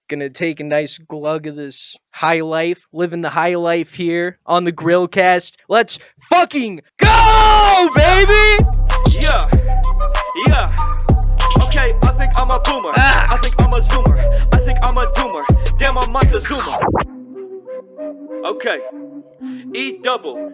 Gonna take a nice glug of this high life, living the high life here on the Grillcast. Let's fucking go, baby! Yeah, yeah. Okay, I think I'm a boomer. I think I'm a zoomer. I think I'm a doomer. Damn, I'm a zoomer. Okay. EWGWHITE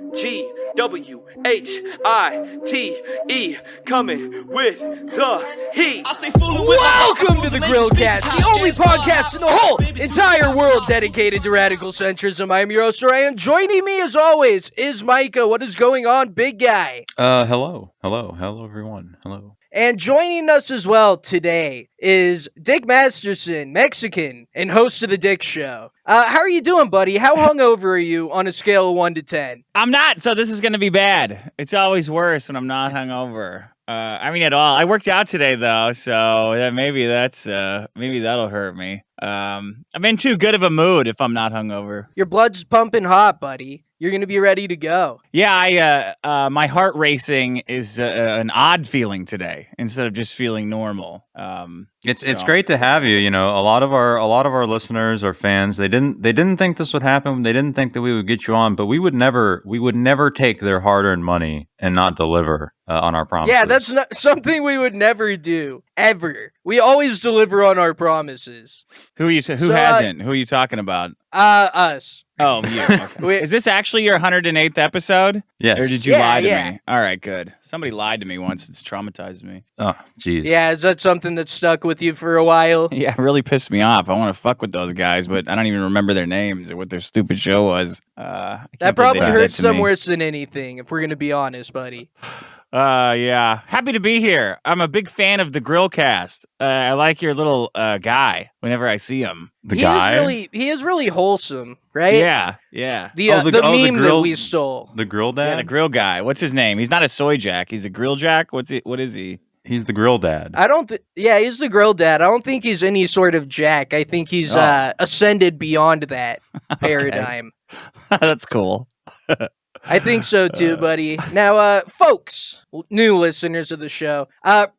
coming with the heat. Welcome to the Grillcast, the only podcast in the whole entire world dedicated to radical centrism. I'm your host, Ryan. Joining me, as always, is Micah. What is going on, big guy? Hello, everyone. Hello. And joining us as well today is Dick Masterson, Mexican, and host of The Dick Show. How are you doing, buddy? How hungover are you on a scale of 1 to 10? I'm not, so this is going to be bad. It's always worse when I'm not hungover. At all. I worked out today, though, so maybe that'll hurt me. I'm in too good of a mood if I'm not hungover. Your blood's pumping hot, buddy. You're going to be ready to go. Yeah, my heart racing is an odd feeling today instead of just feeling normal. It's great to have you. You know, a lot of our listeners are fans. They didn't think this would happen. They didn't think that we would get you on, but we would never take their hardest-earned money and not deliver on our promises. Yeah, that's not something we would never do ever. We always deliver on our promises. Who hasn't? Who are you talking about? Us. Oh, yeah. Okay. Is this actually your 108th episode? Yes. Or did you lie to me? All right, good. Somebody lied to me once. It's traumatized me. Oh, jeez. Yeah, is that something that stuck with you for a while? Yeah, it really pissed me off. I want to fuck with those guys, but I don't even remember their names or what their stupid show was. That probably hurts some worse than anything, if we're going to be honest, buddy. Yeah. Happy to be here. I'm a big fan of the Grillcast. I like your little guy whenever I see him. He is really wholesome, right? Yeah. The meme that we stole. The grill dad? Yeah, the grill guy. What's his name? He's not a soy jack. He's a grill jack. What is he? He's the grill dad. He's the grill dad. I don't think he's any sort of jack. I think he's ascended beyond that paradigm. That's cool. I think so too, buddy. Now, folks, new listeners of the show,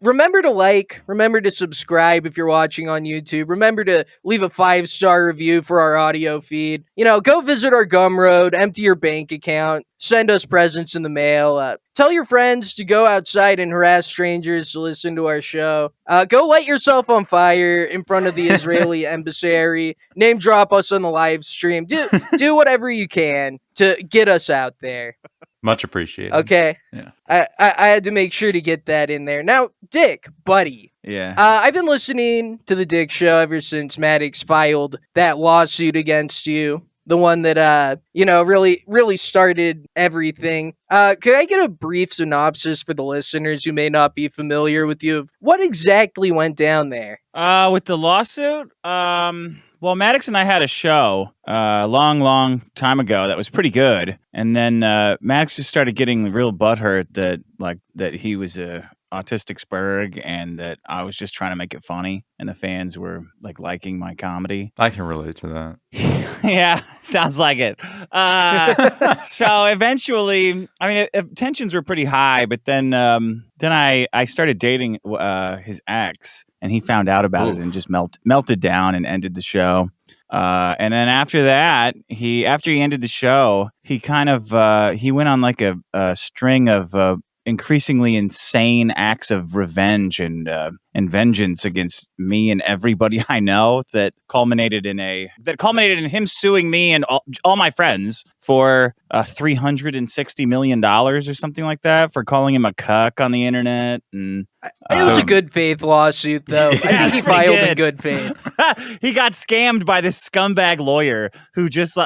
remember to like, remember to subscribe if you're watching on YouTube. Remember to leave a 5-star review for our audio feed. You know, go visit our Gumroad, empty your bank account, send us presents in the mail. Tell your friends to go outside and harass strangers to listen to our show. Go light yourself on fire in front of the Israeli embassy. Name drop us on the live stream. Do whatever you can to get us out there. Much appreciated. Okay. Yeah. I had to make sure to get that in there. Now, Dick, buddy. Yeah. I've been listening to The Dick Show ever since Maddox filed that lawsuit against you. The one that, really started everything. Could I get a brief synopsis for the listeners who may not be familiar with you of what exactly went down there? With the lawsuit? Well, Maddox and I had a show a long time ago that was pretty good. And then Maddox just started getting real butthurt that he was a autistic spurg and that I was just trying to make it funny and the fans were liking my comedy. I can relate to that. Yeah, sounds like it. So eventually, tensions were pretty high, but then I started dating his ex and he found out about it and just melted down and ended the show. And then after that, after he ended the show, he kind of he went on a string of increasingly insane acts of revenge and vengeance against me and everybody I know that culminated in him suing me and all my friends for $360 million or something like that for calling him a cuck on the internet. And it was a good faith lawsuit, though. Yeah, I think he filed in good faith. He got scammed by this scumbag lawyer who just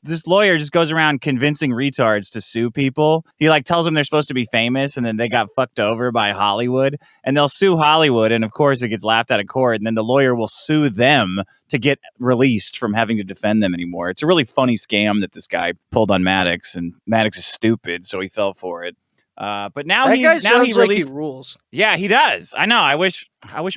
this lawyer just goes around convincing retards to sue people. He tells them they're supposed to be famous and then they got fucked over by Hollywood and they'll sue Hollywood and of course it gets laughed out of court and then the lawyer will sue them to get released from having to defend them anymore. It's a really funny scam that this guy pulled on Maddox and Maddox is stupid so he fell for it. But now he released. Like he rules. Yeah, he does. I know. I wish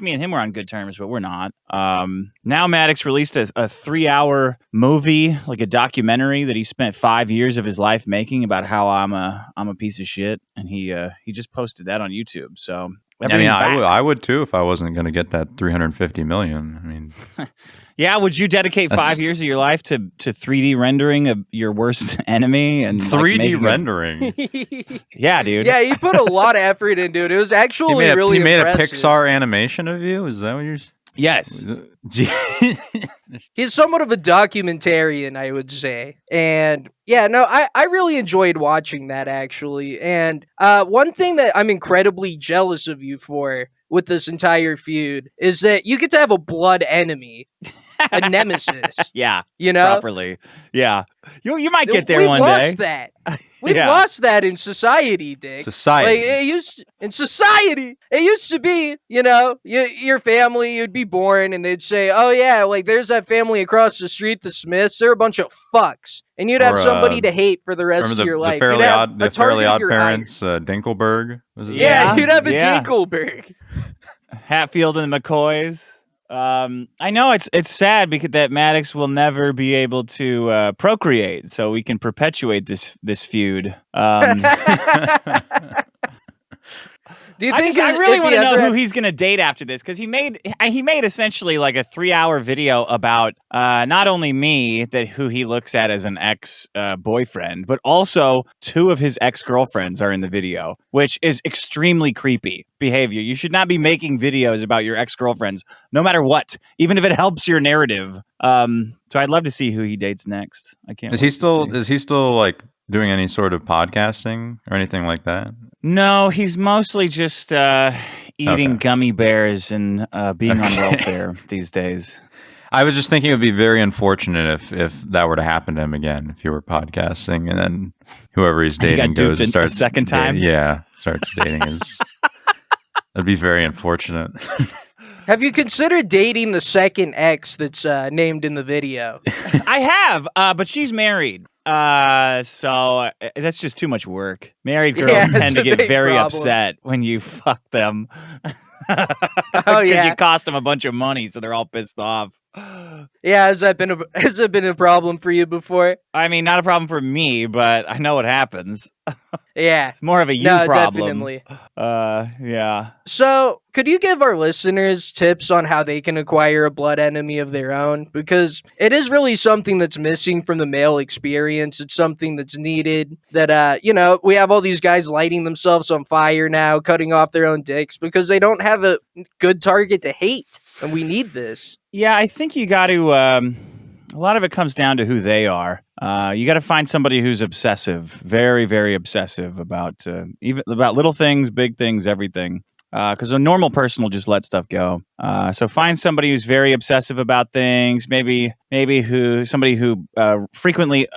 me and him were on good terms, but we're not. Now Maddox released a 3-hour movie, like a documentary that he spent 5 years of his life making about how I'm a piece of shit, and he just posted that on YouTube. So Everything's back. I would too if I wasn't going to get that 350 million. I mean, yeah, would you dedicate 5 years of your life to 3D rendering of your worst enemy and 3D rendering? Yeah, dude. Yeah, he put a lot of effort into it. It was actually really he made a impressive. Pixar animation of you. Is that what you're? Yes. He's somewhat of a documentarian, I would say. And yeah, no, I really enjoyed watching that, actually. And one thing that I'm incredibly jealous of you for with this entire feud is that you get to have a blood enemy, a nemesis. Yeah. You know? Properly. Yeah. You might get there We've one lost day. that. We've Yeah. lost that in society, Dick. Society. Like in society, it used to be, your family, you'd be born and they'd say, "Oh yeah, like there's that family across the street, the Smiths. They're a bunch of fucks," and you'd have somebody to hate for the rest of your life. The You'd Fairly have Odd your Parents, Dinkelberg. Was his Yeah, name? you'd have a Yeah. Dinkelberg. Hatfield and the McCoys. I know it's sad because that Maddox will never be able to procreate, so we can perpetuate this feud. Do you think I really want to know ever who he's going to date after this, because he made essentially like a 3-hour video about not only me, who he looks at as an ex boyfriend, but also 2 of his ex girlfriends are in the video, which is extremely creepy behavior. You should not be making videos about your ex girlfriends, no matter what, even if it helps your narrative. So I'd love to see who he dates next. I can't. Is he still like doing any sort of podcasting or anything like that? No, he's mostly just eating gummy bears and being on welfare these days. I was just thinking it would be very unfortunate if that were to happen to him again, if he were podcasting and then whoever he's dating goes and starts a second time. Starts dating his. That'd be very unfortunate. Have you considered dating the second ex that's named in the video? I have, but she's married. So that's just too much work. Married girls tend to get very upset when you fuck them. Because you cost them a bunch of money, so they're all pissed off. Yeah, has that been a problem for you before? I mean, not a problem for me, but I know what happens. Yeah. It's more of a problem. Definitely. Yeah. So, could you give our listeners tips on how they can acquire a blood enemy of their own? Because it is really something that's missing from the male experience. It's something that's needed. That, we have all these guys lighting themselves on fire now, cutting off their own dicks because they don't have a good target to hate. And we need this. Yeah, I think you got to. A lot of it comes down to who they are. You got to find somebody who's obsessive, very, very obsessive about even about little things, big things, everything. Because a normal person will just let stuff go. So find somebody who's very obsessive about things. Maybe somebody who frequently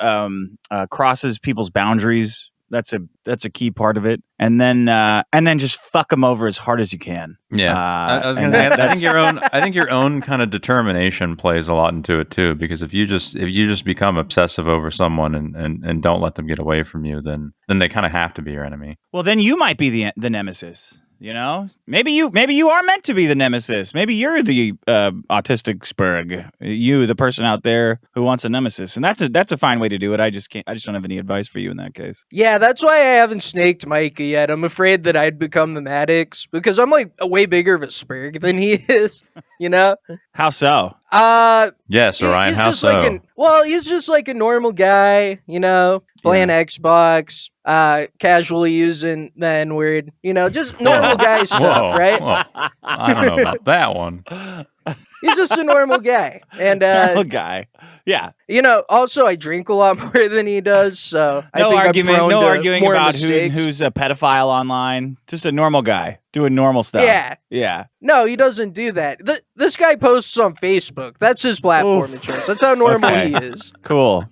crosses people's boundaries. That's a key part of it, and then just fuck them over as hard as you can. Yeah, I was going to say, I think your own kind of determination plays a lot into it too. Because if you just become obsessive over someone and don't let them get away from you, then they kind of have to be your enemy. Well, then you might be the nemesis. You know, maybe you are meant to be the nemesis. Maybe you're the autistic spurg. You, the person out there who wants a nemesis, and that's a fine way to do it. I just don't have any advice for you in that case. Yeah, that's why I haven't snaked Micah yet. I'm afraid that I'd become the Maddox because I'm like a way bigger of a spurg than he is. How so? Yes, Orion. How so? He's just like a normal guy. Playing Xbox. Casually using the N-word, just normal guy stuff, right? Whoa. I don't know about that one. He's just a normal guy. And normal guy. Yeah. Also I drink a lot more than he does, so no arguing about mistakes. who's a pedophile online. Just a normal guy doing normal stuff. Yeah. No, he doesn't do that. This guy posts on Facebook. That's his platform of choice. That's how normal he is. Cool.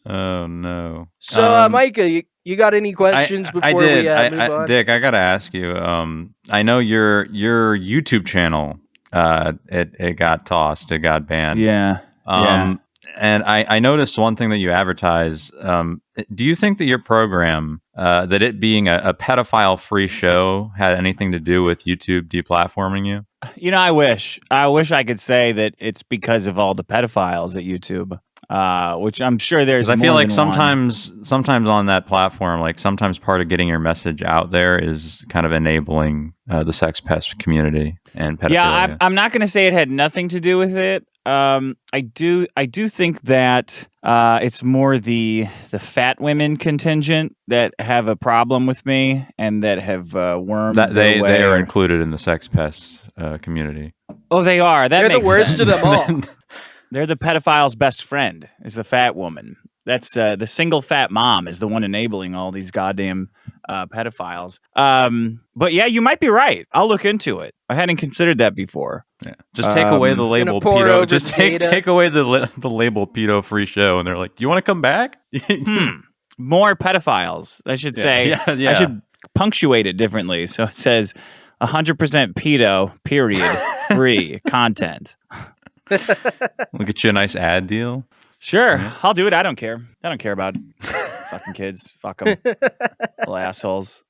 Oh no. So Micah, you got any questions before we move on? Dick, I gotta ask you. I know your YouTube channel. It got tossed. It got banned. Yeah. And I noticed one thing that you advertise. Do you think that your program, that it being a pedophile-free show, had anything to do with YouTube deplatforming you? I wish I could say that it's because of all the pedophiles at YouTube. which I'm sure there's. I feel more like than sometimes on that platform, like sometimes part of getting your message out there is kind of enabling the sex pest community and pedophilia. Yeah, I'm not going to say it had nothing to do with it. I do think that it's more the fat women contingent that have a problem with me and that have wormed that their way. They are included in the sex pest community. Oh, they are. They're the worst of them all. They're the pedophile's best friend. Is the fat woman. That's the single fat mom is the one enabling all these goddamn pedophiles. But yeah, you might be right. I'll look into it. I hadn't considered that before. Yeah. Just take away the label pedo. Just take away the label pedo free show, and they're like, "Do you want to come back?" More pedophiles. I should say. Yeah. I should punctuate it differently. So it says 100% pedo. Period. Free content. We'll get you a nice ad deal. Sure, I'll do it. I don't care. I don't care about fucking kids. Fuck them. Little assholes.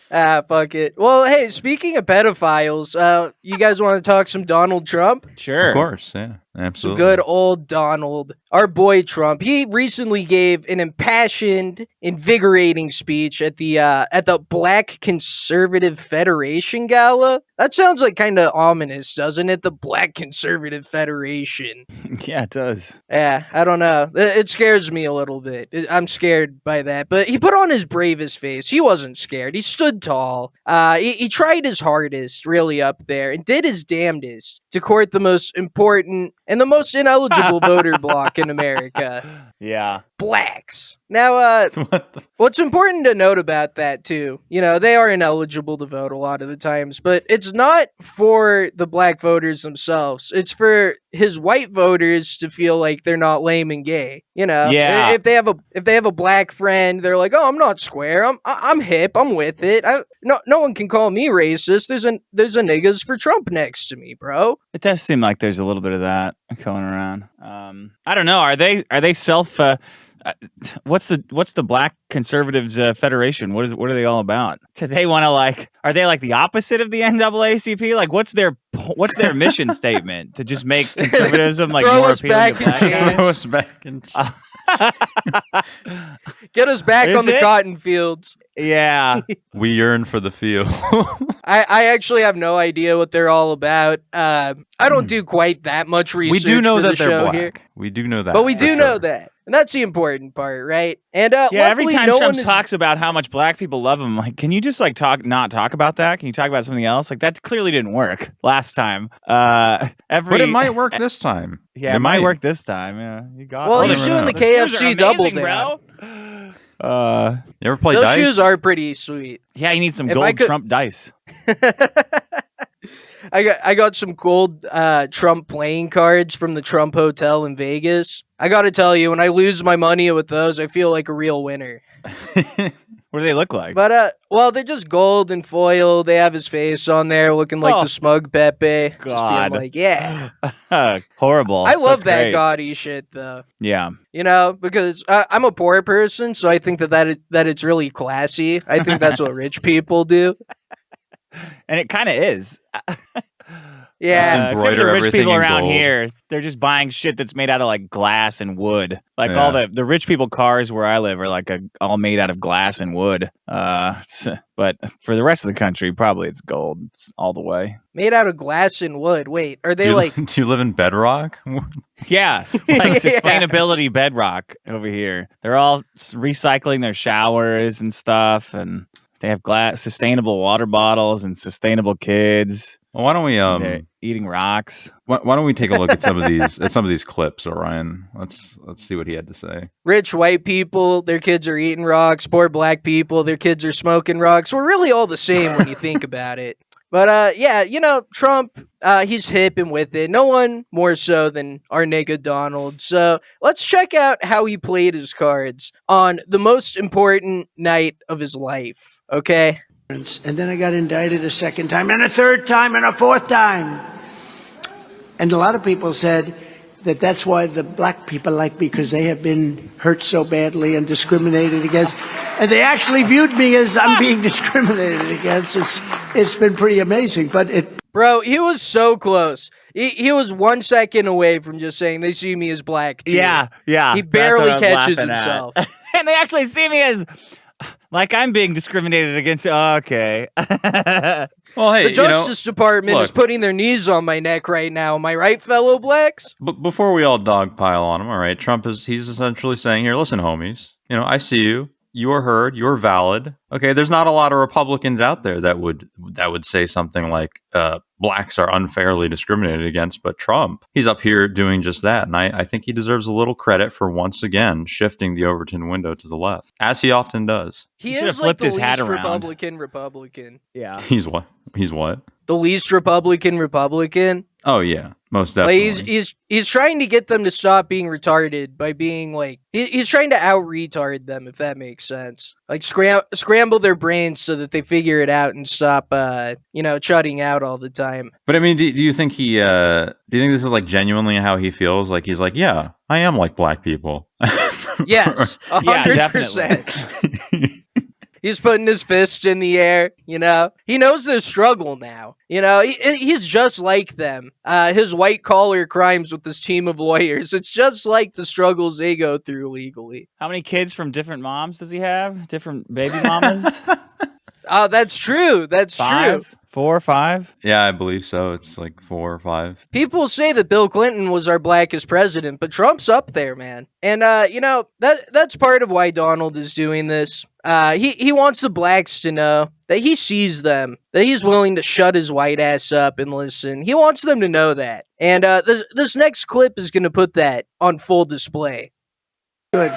Fuck it. Well, hey, speaking of pedophiles, you guys want to talk some Donald Trump? Sure. Of course, yeah. Absolutely. Some good old Donald. Our boy Trump. He recently gave an impassioned, invigorating speech at the Black Conservative Federation Gala. That sounds like kind of ominous, doesn't it? The Black Conservative Federation. Yeah, it does. Yeah, I don't know. It scares me a little bit. I'm scared by that. But he put on his bravest face. He wasn't scared. He stood tall. He tried his hardest, really up there, and did his damnedest to court the most important and the most ineligible voter bloc in America. Yeah. Blacks. Now, what's important to note about that, too, they are ineligible to vote a lot of the times, but it's not for the black voters themselves. It's for his white voters to feel like they're not lame and gay. Yeah. If they have a black friend, they're like, oh, I'm not square. I'm hip. I'm with it. No one can call me racist. There's a niggas for Trump next to me, bro. It does seem like there's a little bit of that going around. I don't know. Are they self? What's the Black Conservatives Federation? What are they all about? Do they want to are they like the opposite of the NAACP? Like what's their mission statement? To just make conservatism like more appealing to black guys? Throw us back in Get us back on the cotton fields. Yeah. We yearn for the field. I actually have no idea what they're all about. I don't do quite that much research. We do know for that the they're show black. here. We do know that. But we do know that. And that's the important part, right? And every time Trump is... talks about how much black people love him, like, can you just not talk about that? Can you talk about something else? Like that clearly didn't work last time. But it might work this time. Yeah, it might work this time. Yeah, you got. Well, it. he's doing the KFC double down. You ever play Those dice? shoes are pretty sweet. Yeah, you need some gold Trump dice. I got some gold Trump playing cards from the Trump Hotel in Vegas. I got to tell you, when I lose my money with those, I feel like a real winner. What do they look like? But well, they're just gold and foil. They have his face on there, looking like the smug Pepe. God, just being like, yeah, horrible. I love That's that great. gaudy shit, though. Yeah, because I'm a poor person, so I think that it's really classy. I think that's what rich people do. And it kind of is. Yeah, except the rich people around here, they're just buying shit that's made out of like glass and wood. Like all the rich people cars where I live are like all made out of glass and wood. But for the rest of the country, probably it's gold all the way. Made out of glass and wood. Wait, are they do you live in bedrock? Yeah, it's like sustainability bedrock over here. They're all recycling their showers and stuff, and they have sustainable water bottles and sustainable kids. Well, why don't we they're eating rocks? Why don't we take a look at some of these clips, Orion? Let's see what he had to say. Rich white people, their kids are eating rocks. Poor black people, their kids are smoking rocks. We're really all the same when you think about it. But Trump, he's hip and with it. No one more so than our nigga Donald. So let's check out how he played his cards on the most important night of his life. Okay? And then I got indicted a second time, and a third time, and a fourth time. And a lot of people said that that's why the black people like me, because they have been hurt so badly and discriminated against. And they actually viewed me as I'm being discriminated against. It's been pretty amazing. But Bro, he was so close. He was 1 second away from just saying they see me as black, too. Yeah. He That's barely what I was catches laughing at. himself. And they actually see me as like I'm being discriminated against. Okay. Well, hey, The Justice Department is look. putting their knees on my neck right now. Am I right, fellow blacks? But before we all dogpile on him, all right, he's essentially saying here, listen, homies, I see you. You are heard. You are valid. Okay, there's not a lot of Republicans out there that would say something like blacks are unfairly discriminated against, but Trump, he's up here doing just that. And I think he deserves a little credit for once again shifting the Overton window to the left, as he often does. He should've is like flipped the his hat least around. Republican. Yeah. He's what? He's what? The least Republican. Oh yeah, most Like definitely. he's trying to get them to stop being retarded by being like he's trying to out retard them, if that makes sense. Like scramble their brains so that they figure it out and stop chutting out all the time. But I mean, do you think do you think this is like genuinely how he feels? Like he's like, yeah, I am like black people. Yes, 100%. Yeah, definitely. He's putting his fist in the air, He knows their struggle now. He's just like them. His white-collar crimes with this team of lawyers, it's just like the struggles they go through legally. How many kids from different moms does he have? Different baby mamas? Oh, that's true. That's true. 5? 4 or 5? Yeah, I believe so. It's like 4 or 5. People say that Bill Clinton was our blackest president, but Trump's up there, man. And, that's part of why Donald is doing this. He wants the blacks to know that he sees them, that he's willing to shut his white ass up and listen. He wants them to know that. And this next clip is going to put that on full display. Good.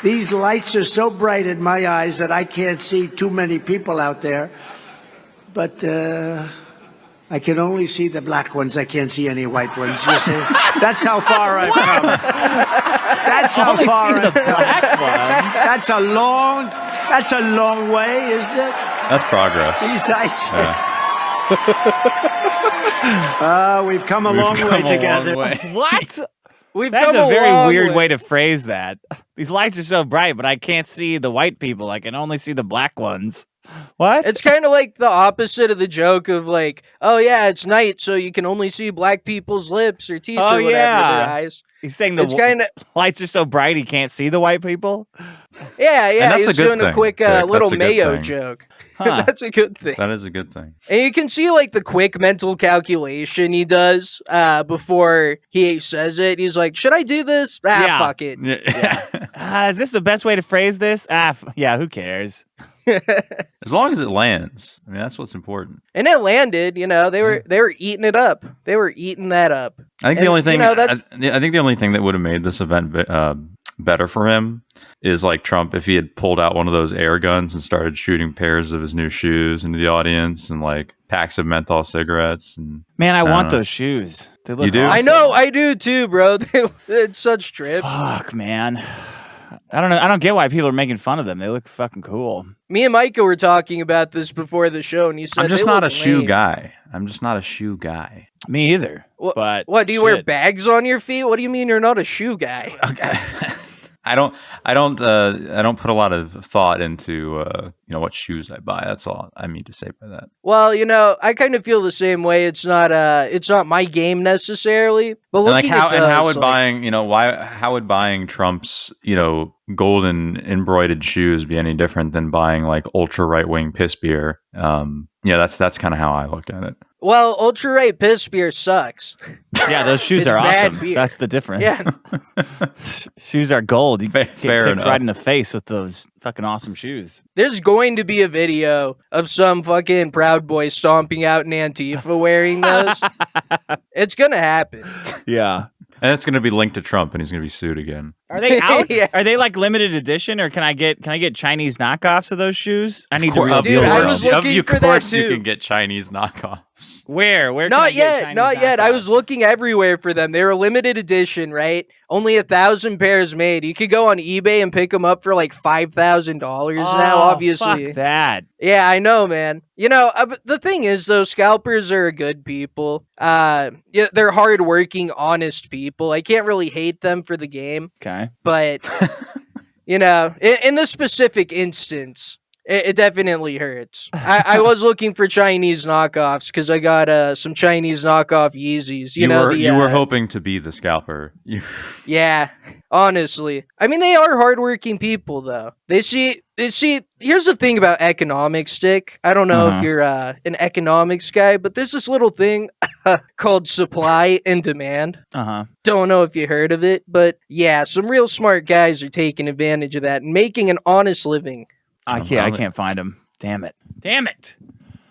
These lights are so bright in my eyes that I can't see too many people out there. But I can only see the black ones. I can't see any white ones. You see? That's how far I've come. That's how Only far see the I've come. black ones. That's a long way, isn't it? That's progress. These lights. Yeah. We've come a long way together. What? We've That's come a very long weird way to phrase that. These lights are so bright, but I can't see the white people. I can only see the black ones. What? It's kind of like the opposite of the joke of like, oh yeah, it's night, so you can only see black people's lips or teeth or whatever, their eyes. He's saying the It's kind of lights are so bright he can't see the white people. yeah. that's He's a good doing a thing, quick Dick. little That's a good Mayo thing. joke. Huh. That's a good thing. That is a good thing. And you can see like the quick mental calculation he does before he says it. He's like, should I do this? Yeah. Fuck it. Yeah. Is this the best way to phrase this? Yeah, who cares? As long as it lands. I mean, that's what's important. And it landed, they were eating it up. They were eating that up. I think And, the only thing that- I think the only thing that would have made this event better for him is like Trump if he had pulled out one of those air guns and started shooting pairs of his new shoes into the audience and like packs of menthol cigarettes. And Man, I want know. those shoes. They look You do? awesome. I know, I do too, bro. It's such trip. Fuck, man. I don't know. I don't get why people are making fun of them. They look fucking cool. Me and Micah were talking about this before the show, and he said I'm just they not a look shoe lame. guy. I'm just not a shoe guy. Me either. But What, do you wear shit. bags on your feet? What do you mean you're not a shoe guy? Okay. I don't put a lot of thought into what shoes I buy. That's all I mean to say by that. Well, I kind of feel the same way. It's not my game necessarily. But And like looking how at those, and how would like, how would buying Trump's golden embroidered shoes be any different than buying like ultra right wing piss beer? That's kind of how I look at it. Well, ultra right piss beer sucks. Yeah, those shoes It's are bad awesome. beer. That's the difference. Yeah. Shoes are gold. You Fair get kicked enough. right in the face with those fucking awesome shoes. There's going to be a video of some fucking Proud Boy stomping out in Antifa wearing those. It's gonna happen. Yeah. And it's going to be linked to Trump, and he's going to be sued again. Are they out? Yeah. Are they like limited edition, or can I get Chinese knockoffs of those shoes? I need the real Of Dude, deal. I course, was world. looking of for that course you too. can get Chinese knockoffs. Where can I Not get yet, Chinese not yet. I knockoffs? was looking everywhere for them. They were limited edition, right? Only 1,000 pairs made. You could go on eBay and pick them up for like $5,000 now. Obviously, fuck that. yeah, I know, man. But the thing is, though, scalpers are good people. Yeah, they're hardworking, honest people. I can't really hate them for the game, Okay. but in this specific instance, It definitely hurts. I was looking for Chinese knockoffs because I got some Chinese knockoff Yeezys. You were hoping to be the scalper. Yeah, honestly. I mean, they are hardworking people, though. They see. Here's the thing about economics, Dick. I don't know if you're an economics guy, but there's this little thing called supply and demand. Don't know if you heard of it, but yeah, some real smart guys are taking advantage of that and making an honest living. I can't find him. Damn it.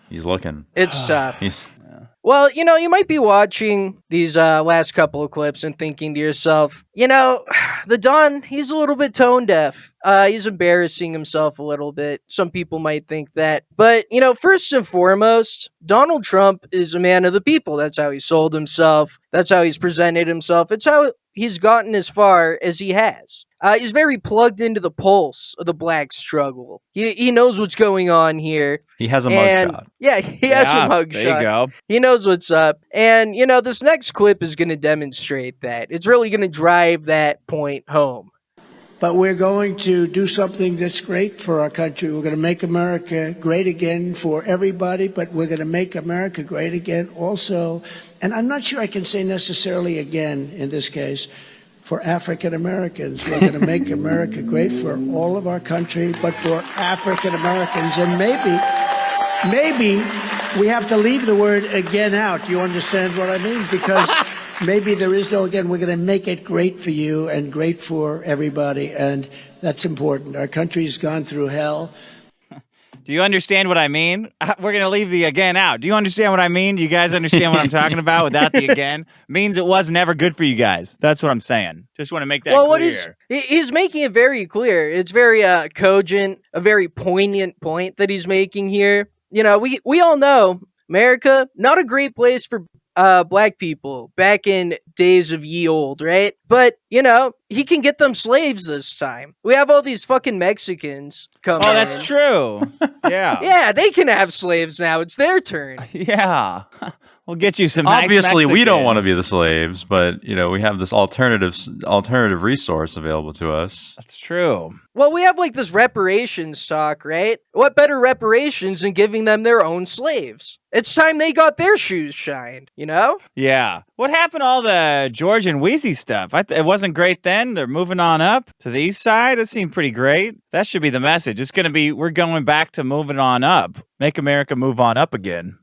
He's looking. It's tough. Well, you might be watching these last couple of clips and thinking to yourself, the Don, he's a little bit tone deaf. He's embarrassing himself a little bit. Some people might think that. But, first and foremost, Donald Trump is a man of the people. That's how he sold himself. That's how he's presented himself. It's how he's gotten as far as he has. He's very plugged into the pulse of the black struggle. He knows what's going on here. He has a mugshot. Yeah, he has a mugshot. There you go. He knows what's up. And, this next clip is going to demonstrate that. It's really going to drive that point home. But we're going to do something that's great for our country. We're going to make America great again for everybody, but we're going to make America great again also. And I'm not sure I can say necessarily again in this case for African Americans. We're going to make America great for all of our country, but for African Americans. And maybe we have to leave the word again out. You understand what I mean? Because maybe there is no again. We're going to make it great for you and great for everybody. And that's important. Our country's gone through hell. Do you understand what I mean? We're going to leave the again out. Do you understand what I mean? Do you guys understand what I'm talking about without the again? Means it was never good for you guys. That's what I'm saying. Just want to make that clear. He's making it very clear. It's very cogent, a very poignant point that he's making here. We all know America, not a great place for black people back in days of ye old, right? But, he can get them slaves this time. We have all these fucking Mexicans coming in. Oh, that's true. Yeah. Yeah, they can have slaves now. It's their turn. Yeah. We'll get you some Obviously, nice we don't want to Mexicans. be the slaves, but, we have this alternative resource available to us. That's true. Well, we have this reparations talk, right? What better reparations than giving them their own slaves? It's time they got their shoes shined, Yeah. What happened to all the George and Wheezy stuff? It wasn't great then. They're moving on up to the east side. It seemed pretty great. That should be the message. It's going to be, we're going back to moving on up. Make America move on up again.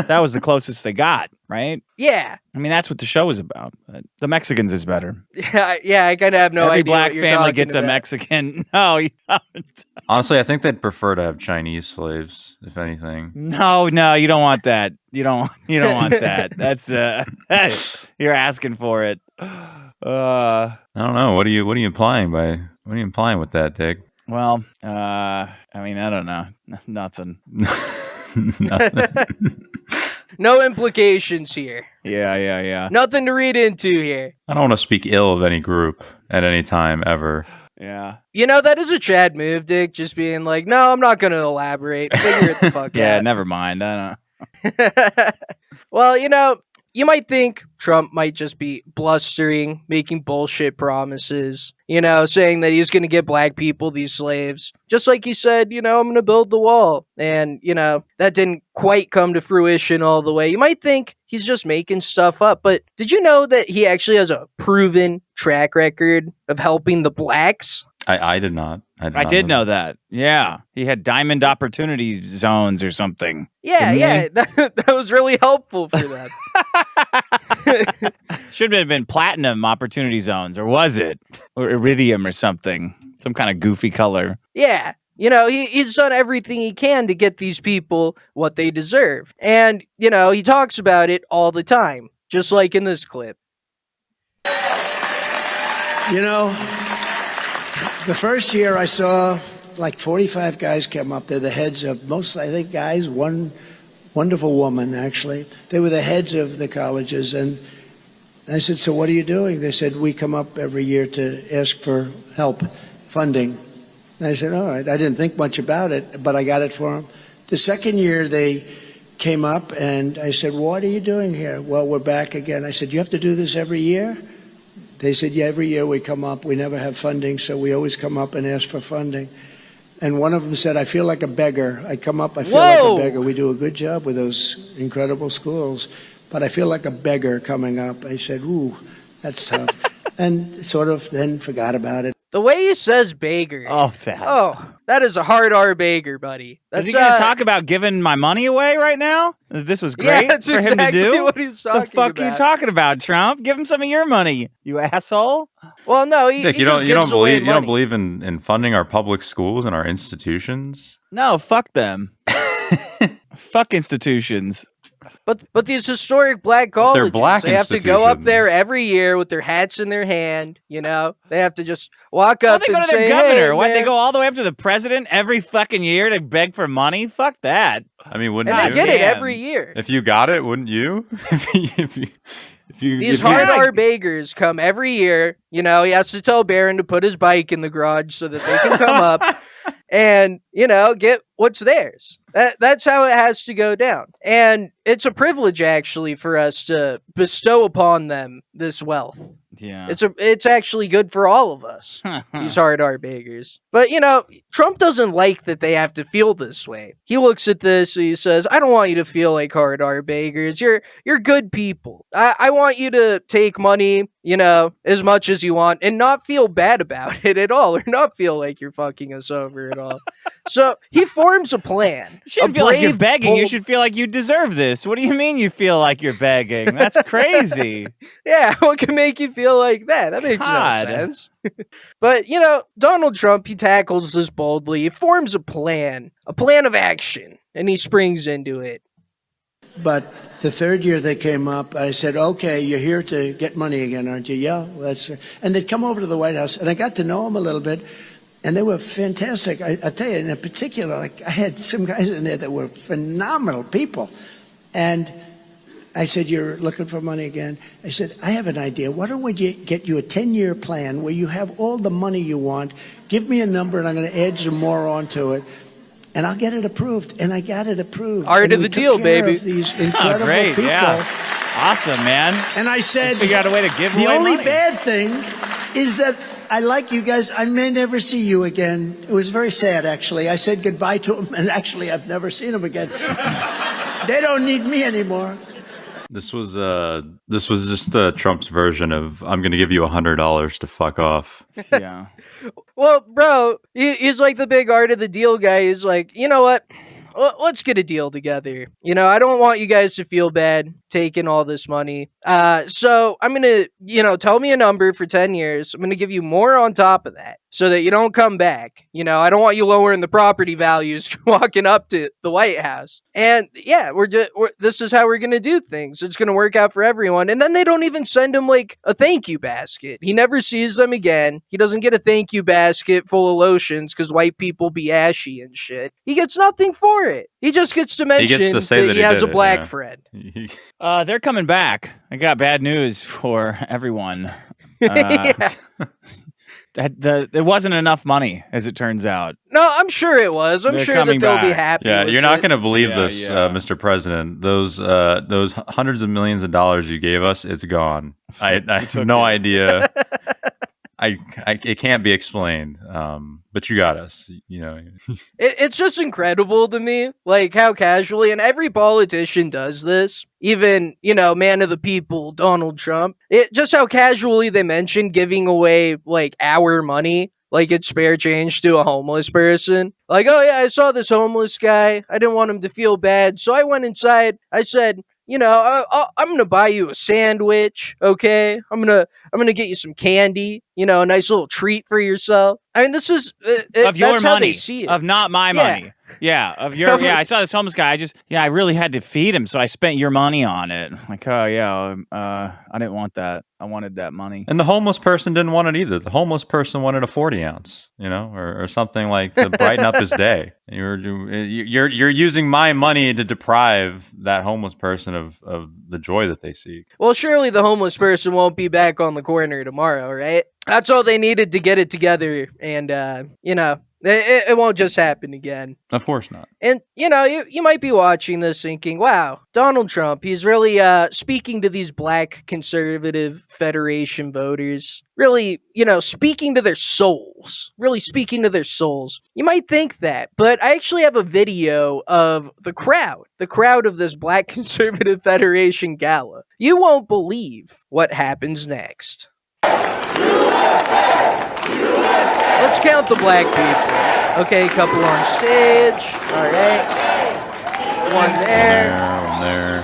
That was the closest they got, right? Yeah. I mean, that's what the show is about. But the Mexicans is better. Yeah, I kind of have no Every idea black what you're family talking gets a about. Mexican. No, you haven't. Honestly, I think they'd prefer to have Chinese slaves, if anything. No, you don't want that. You don't want that. That's you're asking for it. I don't know. What are you implying with that, Dick? Well, I mean, I don't know. Nothing. No implications here. Yeah. Nothing to read into here. I don't want to speak ill of any group at any time ever. Yeah. That is a Chad move, Dick. Just being like, no, I'm not going to elaborate. Figure it the fuck Yeah, out. never mind. I don't. Well, you might think Trump might just be blustering, making bullshit promises, saying that he's going to get black people these slaves. Just like he said, I'm going to build the wall. And, that didn't quite come to fruition all the way. You might think he's just making stuff up. But did you know that he actually has a proven track record of helping the blacks? I did not. I did know that. Yeah. He had diamond opportunity zones or something. Yeah. That was really helpful for them. Should have been platinum opportunity zones, or was it? Or iridium or something. Some kind of goofy color. Yeah. He's done everything he can to get these people what they deserve. And, he talks about it all the time, just like in this clip. The first year I saw like 45 guys come up. They're the heads of most, I think, guys, one wonderful woman, actually. They were the heads of the colleges. And I said, so what are you doing? They said, we come up every year to ask for help, funding. And I said, all right. I didn't think much about it, but I got it for them. The second year they came up and I said, what are you doing here? Well, we're back again. I said, you have to do this every year? They said, yeah, every year we come up. We never have funding, so we always come up and ask for funding. And one of them said, I feel like a beggar. I come up, I feel Whoa. like a beggar. We do a good job with those incredible schools, but I feel like a beggar coming up. I said, ooh, that's tough. And sort of then forgot about it. The way he says beggar. Oh, That is a hard R beggar, buddy. Is he going to talk about giving my money away right now? This was great that's for him exactly to do. what he's talking The fuck are you about. talking about, Trump? Give him some of your money, you asshole. Well, no, Dick, he you just don't gives away believe you don't money. believe in funding our public schools and our institutions? No, fuck them. Fuck institutions. But these historic black colleges, black they have to go up there institutions. every year with their hats in their hand. You know, they have to just walk Why up they go and to their say, governor? "Hey, What, they man." go all the way up to the president every fucking year to beg for money? Fuck that. I mean, wouldn't And they you? get it Damn. every year. If you got it, wouldn't you? These if you- hard R beggars come every year. You know, he has to tell Barron to put his bike in the garage so that they can come up and, you know, get what's theirs. That's how it has to go down. And it's a privilege, actually, for us to bestow upon them this wealth. Yeah. It's actually good for all of us, these hard R beggars. But, you know, Trump doesn't like that they have to feel this way. He looks at this and he says, I don't want you to feel like hard R beggars. You're good people. I want you to take money, you know, as much as you want and not feel bad about it at all, or not feel like you're fucking us over at all. So he forms a plan. You shouldn't A feel like you're brave, begging. You bold- should feel like you deserve this. What do you mean you feel like you're begging? That's crazy. Yeah, what can make you feel like that? That makes God. no sense. But, you know, Donald Trump, he tackles this boldly. He forms a plan of action, and he springs into it. But the third year they came up, I said, okay, you're here to get money again, aren't you? Yeah, well, that's. And they'd come over to the White House, and I got to know them a little bit, and they were fantastic. I tell you, in particular, like I had some guys in there that were phenomenal people. And I said, you're looking for money again? I said, I have an idea. Why don't we get you a 10-year plan where you have all the money you want? Give me a number, and I'm going to add some more onto it. And I'll get it approved. And I got it approved. Art And of we the took deal, care baby. of these Oh, incredible great. people. Yeah. Awesome, man. And I said, Figure out a way to give the away only money. bad thing is that I like you guys. I may never see you again. It was very sad, actually. I said goodbye to them, and actually I've never seen them again. They don't need me anymore. This was just Trump's version of I'm going to give you $100 to fuck off. Yeah. Well, bro, he's like the big art of the deal guy. He's like, you know what? Let's get a deal together. You know, I don't want you guys to feel bad taking all this money. So I'm going to, you know, tell me a number for 10 years. I'm going to give you more on top of that so that you don't come back. You know, I don't want you lowering the property values walking up to the White House. And yeah, this is how we're going to do things. It's going to work out for everyone. And then they don't even send him like a thank you basket. He never sees them again. He doesn't get a thank you basket full of lotions because white people be ashy and shit. He gets nothing for it. He just gets to mention gets to say that he he has did a it, black yeah. friend. They're coming back. I got bad news for everyone. Yeah. There wasn't enough money, as it turns out. No, I'm sure it was. I'm They're sure that coming they'll be back. happy. Yeah, with you're not it. going to believe Yeah, this, yeah. Mr. President. Those hundreds of millions of dollars you gave us, it's gone. I have no idea. It can't be explained. But you got us. You know. It's just incredible to me, like how casually, and every politician does this. Even, you know, man of the people, Donald Trump. Just how casually they mention giving away like our money, like it's spare change to a homeless person. Like, oh yeah, I saw this homeless guy. I didn't want him to feel bad, so I went inside. I said, you know, I'm gonna buy you a sandwich, okay? I'm gonna get you some candy, you know, a nice little treat for yourself. I mean, this is Of your that's how money, they see it. of not my Yeah. money. Yeah, of your. Yeah, I saw this homeless guy. I really had to feed him, so I spent your money on it. Like, oh yeah, I didn't want that. I wanted that money. And the homeless person didn't want it either. The homeless person wanted a 40 ounce, you know, or something like to brighten up his day. You're using my money to deprive that homeless person of the joy that they seek. Well, surely the homeless person won't be back on the corner tomorrow, right? That's all they needed to get it together, and you know, It won't just happen again. Of course not. And, you might be watching this thinking, wow, Donald Trump, he's really speaking to these black conservative Federation voters, really, speaking to their souls, really speaking to their souls. You might think that, but I actually have a video of the crowd of this black conservative Federation gala. You won't believe what happens next. Let's count the black people. Okay, couple on stage. All right. One there. One there.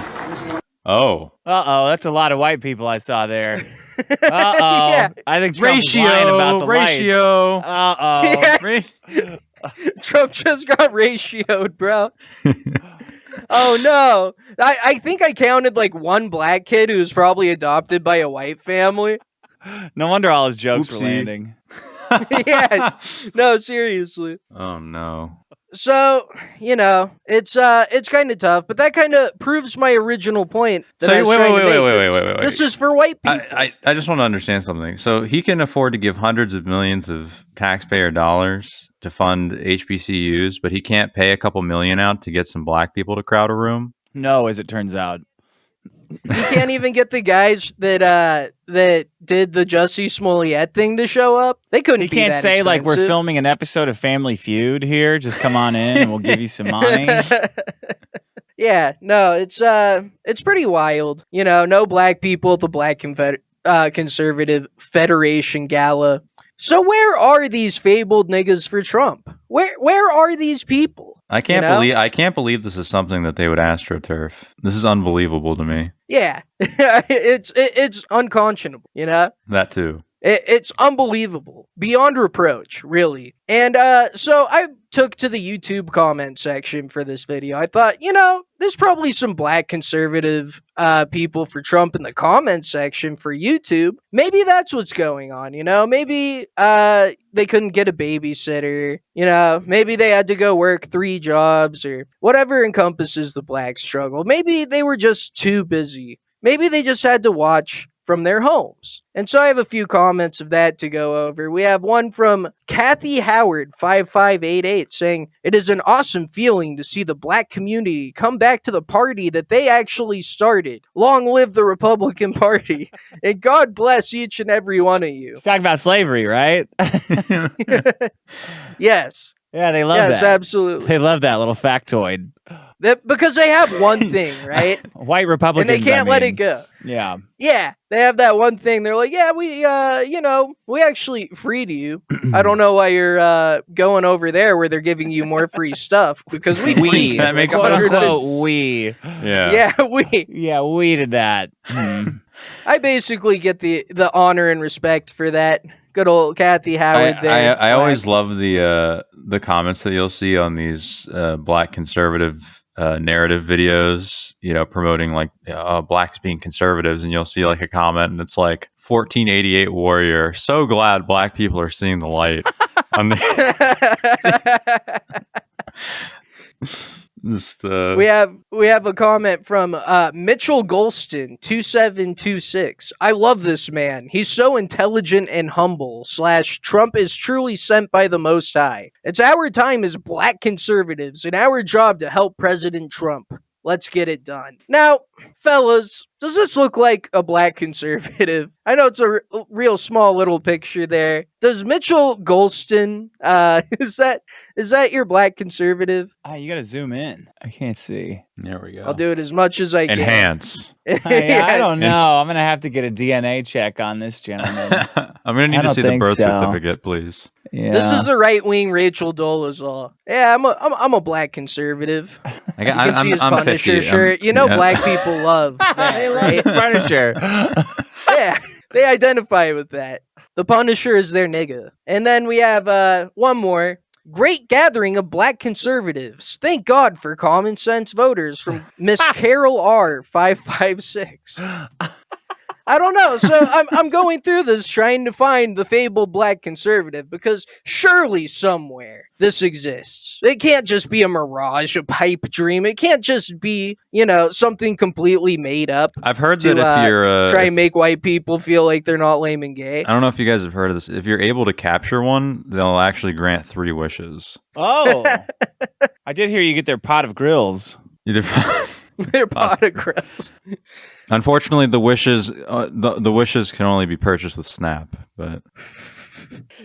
Oh. Uh-oh, that's a lot of white people I saw there. Uh-oh. Yeah. I think Trump's lying about the ratio. lights. Uh-oh. Trump just got ratioed, bro. Oh, no. I think I counted like one black kid who was probably adopted by a white family. No wonder all his jokes were Oopsie. landing. Yeah. No, seriously. Oh no. So, it's kind of tough, but that kind of proves my original point. That So I was wait, trying to wait. make. This is for white people. I just want to understand something. So he can afford to give hundreds of millions of taxpayer dollars to fund HBCUs, but he can't pay a couple million out to get some black people to crowd a room. No, as it turns out. You can't even get the guys that did the Jussie Smollett thing to show up. They couldn't. He be can't that say like we're expensive. filming an episode of Family Feud here. Just come on in and we'll give you some money. Yeah, no, it's pretty wild. No black people at the Black Conservative Federation Gala. So where are these fabled niggas for Trump? Where are these people? I can't believe this is something that they would astroturf. This is unbelievable to me. Yeah, it's unconscionable. That too. It's unbelievable, beyond reproach, really. And so I took to the YouTube comment section for this video. I thought, there's probably some black conservative people for Trump in the comment section for YouTube. Maybe that's what's going on, Maybe they couldn't get a babysitter, Maybe they had to go work 3 jobs or whatever encompasses the black struggle. Maybe they were just too busy. Maybe they just had to watch from their homes. And so I have a few comments of that to go over. We have one from Kathy Howard 5588 saying, "It is an awesome feeling to see the black community come back to the party that they actually started. Long live the Republican Party. And God bless each and every one of you." Talk about slavery, right? Yes. Yeah, they love Yes, that. absolutely. They love that little factoid. Because they have one thing, right? White Republicans, And they can't let it go. Yeah. Yeah, they have that one thing. They're like, yeah, we actually freed you. I don't know why you're going over there where they're giving you more free stuff because we freed you. That makes Like, no quote sense. unquote we. Yeah. Yeah, we. Yeah, we did that. I basically get the honor and respect for that. Good old Kathy Howard there. I always love the comments that you'll see on these black conservative narrative videos, promoting like blacks being conservatives, and you'll see like a comment and it's like 1488 warrior. So glad black people are seeing the light. On the Just, we have a comment from Mitchell Golston 2726. "I love this man. He's so intelligent and humble. / Trump is truly sent by the Most High. It's our time as black conservatives and our job to help President Trump. Let's get it done." Now, fellas, does this look like a black conservative? I know it's a real small little picture there. Does Mitchell Golston, is that your black conservative? You got to zoom in. I can't see. there we go. I'll do it as much as I can. Enhance. I don't know. I'm going to have to get a DNA check on this gentleman. I'm gonna need I to don't see the think birth so. certificate, please. Yeah. This is the right-wing Rachel Dolezal. Yeah, I'm a black conservative. You can see his I'm Punisher 50. shirt. Yeah. Black people love that, right? Punisher. Yeah, they identify with that. The Punisher is their nigga. And then we have one more. "Great gathering of black conservatives. Thank God for common sense voters," from Miss Carol R 556. I don't know. So I'm going through this trying to find the fabled black conservative because surely somewhere this exists. It can't just be a mirage, a pipe dream. It can't just be, something completely made up. I've heard to that if you're try and make white people feel like they're not lame and gay. I don't know if you guys have heard of this. If you're able to capture one, they'll actually grant 3 wishes. Oh, I did hear you get their pot of grills. Either Their pot of grills. Unfortunately, the wishes the wishes can only be purchased with Snap, but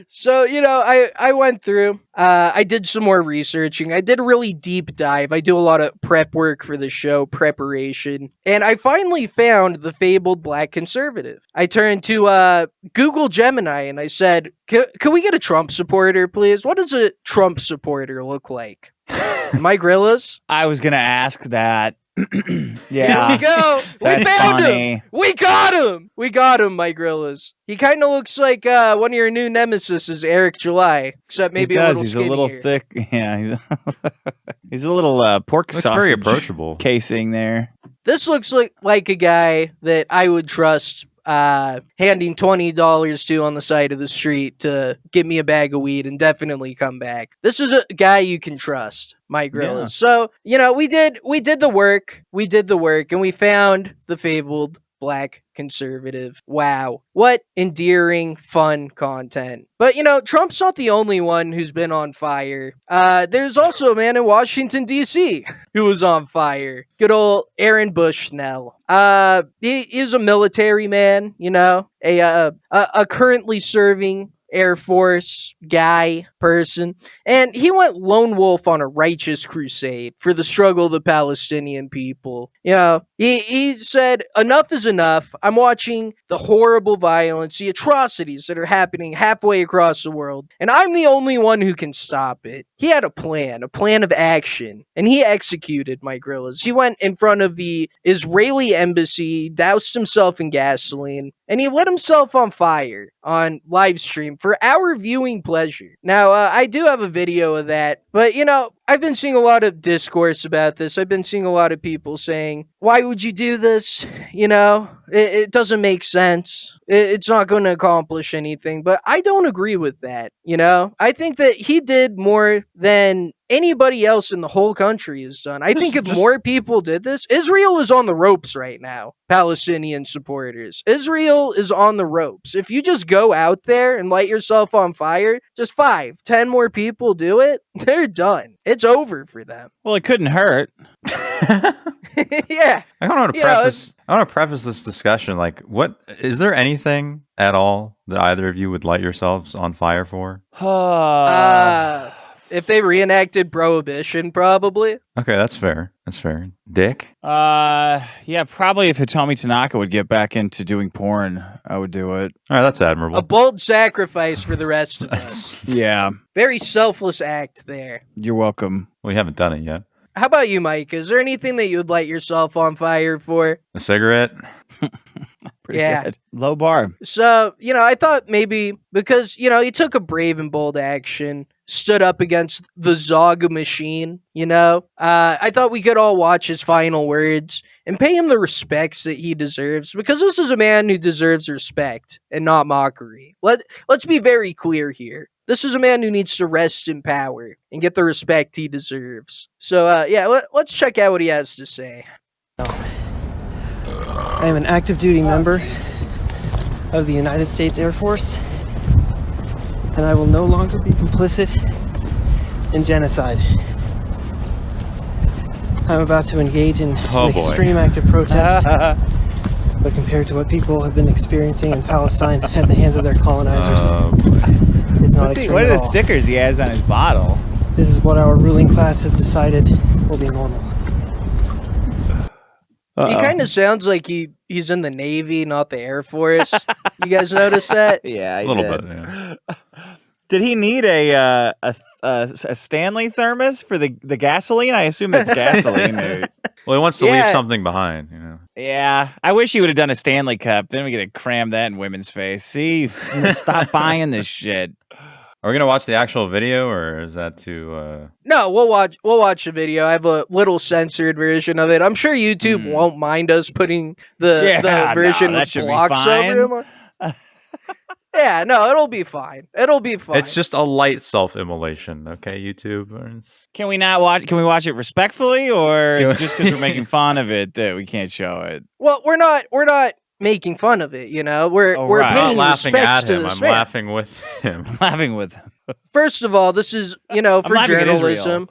So, I went through, I did some more researching. I did a really deep dive. I do a lot of prep work for the show, preparation. And I finally found the fabled black conservative. I turned to Google Gemini and I said, can we get a Trump supporter, please? What does a Trump supporter look like? Mike Grillas? I was going to ask that. Here Yeah. we go. We That's found funny. him. We got him. We got him, Mike Grillas. He kind of looks like one of your new nemesis is Eric July, except maybe He a does. little He's skinnier. a little thick. Yeah. He's a little pork looks sausage very approachable. casing there. This looks like a guy that I would trust handing $20 to on the side of the street to get me a bag of weed and definitely come back. This is a guy you can trust, Mike Grillas. Yeah. So, we did the work. We did the work and we found the fabled black conservative. Wow. What endearing, fun content. But, Trump's not the only one who's been on fire. There's also a man in Washington, D.C. who was on fire. Good old Aaron Bushnell. He is a military man, a currently serving Air Force guy, person, and he went lone wolf on a righteous crusade for the struggle of the Palestinian people. He said, enough is enough. I'm watching the horrible violence, the atrocities that are happening halfway across the world, and I'm the only one who can stop it. He had a plan of action, and he executed, Mike Grillas. He went in front of the Israeli embassy, doused himself in gasoline, and he lit himself on fire on live stream for our viewing pleasure. Now, I do have a video of that, but I've been seeing a lot of discourse about this. I've been seeing a lot of people saying, why would you do this? It doesn't make sense. It's not going to accomplish anything, but I don't agree with that. I think that he did more than anybody else in the whole country has done. I think if more people did this, Israel is on the ropes right now. Palestinian supporters. Israel is on the ropes. If you just go out there and light yourself on fire, just 5, 10 more people do it, they're done. It's over for them. Well, it couldn't hurt. Yeah. I want to preface this discussion. Like, what is there anything at all that either of you would light yourselves on fire for? If they reenacted Prohibition, probably. Okay, that's fair. That's fair. Dick? Yeah, probably if Hitomi Tanaka would get back into doing porn, I would do it. All right, that's admirable. A bold sacrifice for the rest of us. Yeah. Very selfless act there. You're welcome. We haven't done it yet. How about you, Mike? Is there anything that you would light yourself on fire for? A cigarette? Pretty good. Low bar. So, I thought maybe because, he took a brave and bold action, stood up against the Zog machine, I thought we could all watch his final words and pay him the respects that he deserves, because this is a man who deserves respect and not mockery. Let's be very clear here. This is a man who needs to rest in power and get the respect he deserves. So, let's check out what he has to say. I am an active duty member of the United States Air Force, and I will no longer be complicit in genocide. I'm about to engage in an extreme act of protest, but compared to what people have been experiencing in Palestine at the hands of their colonizers, it's not extreme What are at the all. stickers he has on his bottle? This is what our ruling class has decided will be normal. He kind of sounds like he's in the Navy, not the Air Force. You guys notice that? Yeah, A little bit, yeah. Did he need a Stanley thermos for the gasoline? I assume that's gasoline. Well, he wants to leave something behind, Yeah, I wish he would have done a Stanley Cup. Then we could have crammed that in women's face. See, stop buying this shit. Are we gonna watch the actual video, or is that too? No, we'll watch the video. I have a little censored version of it. I'm sure YouTube won't mind us putting the version that with should be blocks fine. over him. Yeah, no, it'll be fine. It'll be fine. It's just a light self-immolation, okay, YouTube. Can we not watch? Can we watch it respectfully, or is it just because we're making fun of it that we can't show it? Well, we're not making fun of it. You know, we're right. I'm paying not laughing respects at to him. this I'm man. laughing with him. I'm laughing with him. First of all, this is for laughing at journalism.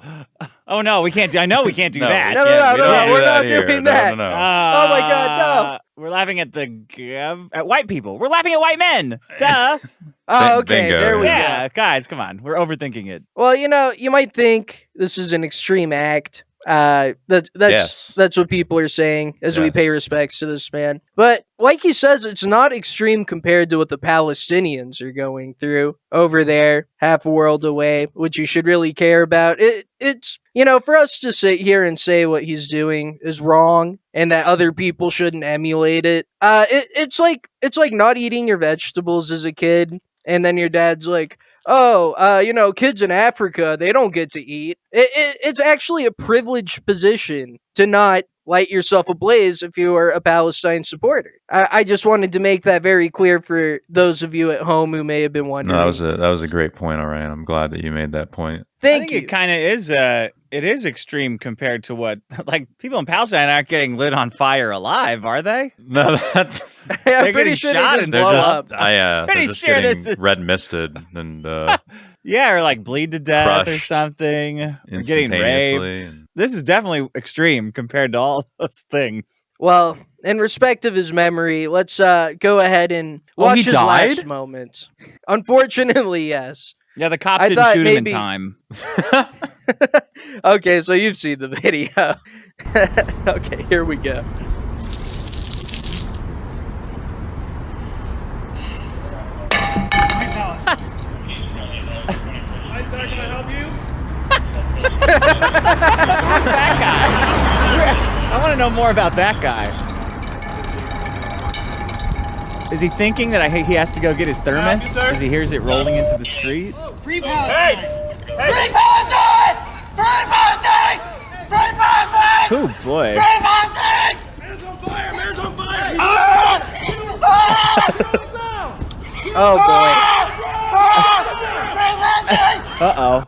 Oh no, we can't do. I know we can't do that. No, we're not doing that. No. Oh my God, no! We're laughing at at white people. We're laughing at white men. Duh. Oh, okay. Bingo, There we Yeah, go. guys, come on. We're overthinking it. Well, you might think this is an extreme act. That's what people are saying as we pay respects to this man. But like he says, it's not extreme compared to what the Palestinians are going through over there, half a world away, which you should really care about. It's for us to sit here and say what he's doing is wrong and that other people shouldn't emulate it. It's like not eating your vegetables as a kid, and then your dad's like, oh, kids in Africa, they don't get to eat. It's actually a privileged position to not light yourself ablaze if you are a Palestine supporter. I just wanted to make that very clear for those of you at home who may have been wondering. No, that was a great point, Orion. I'm glad that you made that point. I think it kind of is. It is extreme compared to what, like, people in Palestine aren't getting lit on fire alive, are they? No, I'm pretty sure shot they just and blow just, up. they're Pretty just sure getting this is- red misted and Yeah, or like bleed to death or Crushed something. Or getting raped. instantaneously. This is definitely extreme compared to all those things. Well, in respect of his memory, let's go ahead and watch he his died? last moments. Unfortunately, yes. Yeah, the cops I didn't thought shoot him in maybe- time. Okay, so you've seen the video. Okay, here we go. I want to know more about that guy. Is he thinking that he has to go get his thermos as he hears it rolling into the street? Free Palestine! Free Palestine! Free Palestine! Free Palestine! Oh boy. Free Palestine! Man's on fire! Man's on fire! Oh Uh-oh.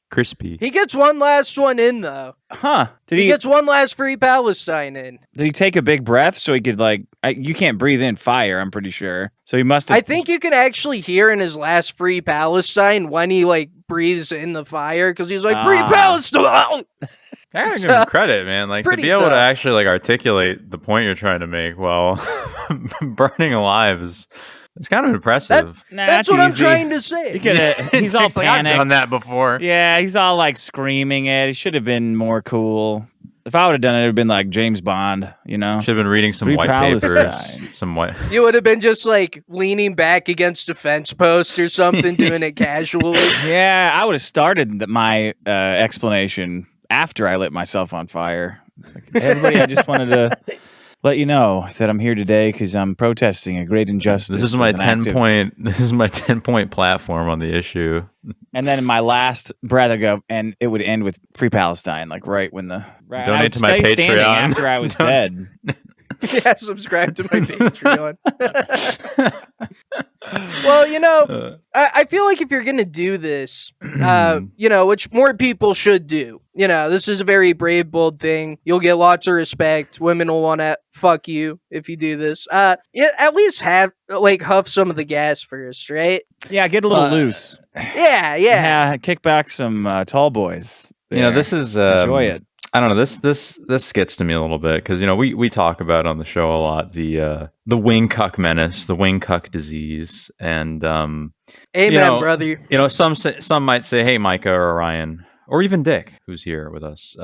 Crispy. boy. He gets one last one in, though. Huh. Did He he gets one last free Palestine in. did he take a big breath so he could you can't breathe in fire, I'm pretty sure. So he must have I think you can actually hear in his last free Palestine when he breathes in the fire because he's like, free Palestine! I gotta give him credit, man. Like, to pretty be able tough. to actually articulate the point you're trying to make while burning alive it's kind of impressive. That's what I'm trying to say. He's all It's like, I've panicked. done that before. Yeah, he's all screaming it. He should have been more cool. If I would have done it, it would have been like James Bond, Should have been reading some Free white Palestine. papers. Some white. You would have been just leaning back against a fence post or something, doing it casually. Yeah, I would have started my explanation after I lit myself on fire. It's like, everybody, I just wanted to let you know that I'm here today because I'm protesting a great injustice. This is my as an 10 active- point. This is my 10-point platform on the issue. And then in my last breath, I go, and it would end with Free Palestine, right when the I Donate would to my stay standing Patreon. after I was dead. Yeah, subscribe to my Patreon. Well, I feel like if you're gonna do this, which more people should do, this is a very brave, bold thing. You'll get lots of respect. Women will want to fuck you if you do this. At least huff some of the gas first, right? Yeah, get a little loose. Yeah. Kick back some tall boys. This is Enjoy it. I don't know. This gets to me a little bit because we talk about on the show a lot the wing cuck menace, the wing cuck disease, and Amen, brother. Some might say, hey, Micah or Orion, or even Dick, who's here with us.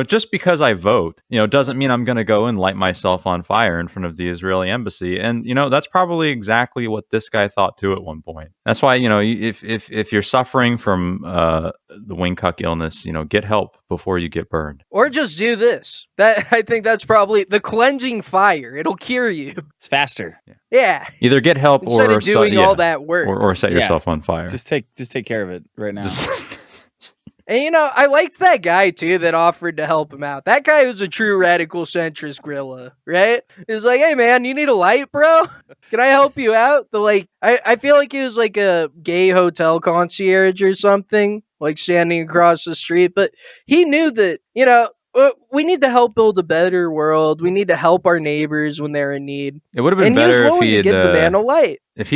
Just because I vote, doesn't mean I'm going to go and light myself on fire in front of the Israeli embassy. And that's probably exactly what this guy thought too at one point. That's why if you're suffering from the wingcuck illness, get help before you get burned. Or just do this. I think that's probably the cleansing fire. It'll cure you. It's faster. Yeah. Either get help Instead of doing all that work. Or set yourself on fire. Just take care of it right now. And I liked that guy too that offered to help him out. That guy was a true radical centrist gorilla, right? He was like, "Hey man, you need a light, bro? Can I help you out?" I feel like he was like a gay hotel concierge or something, like standing across the street. But he knew that, we need to help build a better world. We need to help our neighbors when they're in need. It would have been better he was willing if he had to give the man a light. If